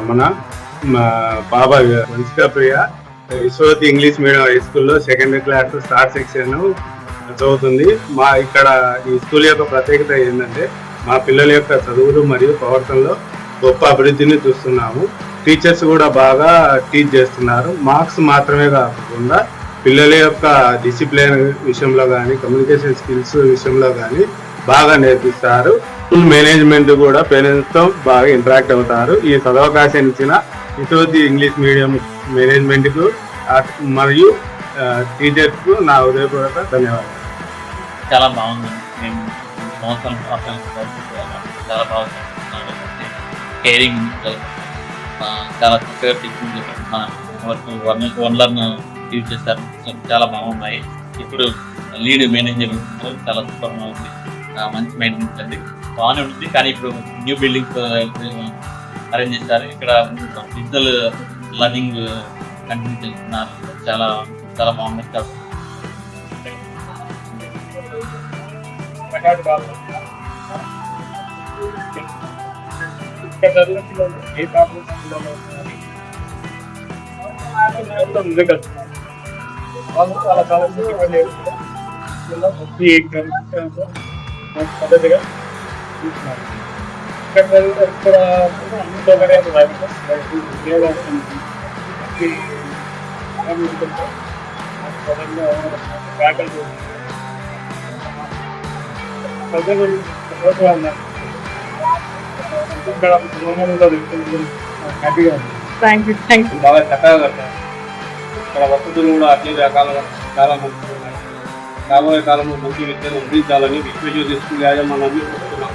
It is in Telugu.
రమణ. మా పాప వంశికా ప్రియ విశ్వవతి ఇంగ్లీష్ మీడియం హై స్కూల్లో సెకండరీ క్లాస్ స్టార్ సెక్షన్ చదువుతుంది. మా ఇక్కడ ఈ స్కూల్ యొక్క ప్రత్యేకత ఏంటంటే మా పిల్లల యొక్క చదువులు మరియు ప్రవర్తనలో గొప్ప అభివృద్ధిని చూస్తున్నాము. టీచర్స్ కూడా బాగా టీచ్ చేస్తున్నారు. మార్క్స్ మాత్రమే కాకుండా పిల్లల యొక్క డిసిప్లిన్ విషయంలో కానీ కమ్యూనికేషన్ స్కిల్స్ విషయంలో కానీ బాగా నేర్పిస్తారు. స్కూల్ మేనేజ్మెంట్ కూడా పేరెంట్స్ తో బాగా ఇంటరాక్ట్ అవుతారు. ఈ సదవకాశం ఇచ్చిన విశ్వవతి ఇంగ్లీష్ మీడియం మేనేజ్మెంట్ కు మరియు టీచర్స్ కు నా హృదయపూర్వక ధన్యవాదాలు. చాలా బాగుంది. మేము చాలా బాగా కేరింగ్ చాలా చక్కగా టీచింగ్ వన్లర్ను యూజ్ చేస్తారు. చాలా బాగున్నాయి. ఇప్పుడు లీడ్ మేనేజర్ చాలా సూపర్గా ఉంది. మంచి మెయింటెనెన్స్ అండి, బాగానే ఉంటుంది. కానీ ఇప్పుడు న్యూ బిల్డింగ్స్ అరేంజ్ చేశారు. ఇక్కడ డిజిటల్ లర్నింగ్ కంటిన్యూ చేస్తున్నారు. చాలా చాలా బాగుంది. ఏ ప్రాబ్లమ్స్ చాలా పద్ధతిగా చూస్తున్నారు. ఇక్కడ ఫ్యాకల్టీ హ్యాపీగా ఉంది. Thank you. బాగా చక్కగా కట్టారు. ఇక్కడ వసతులు కూడా అన్ని రకాలుగా చాలా మంచిగా ఉన్నాయి. రాబోయే కాలంలో మంచి విద్యను అందించాలని విశ్వజ్యోతి స్కూల్ యాజమాన్యాన్ని కోరుతున్నాం.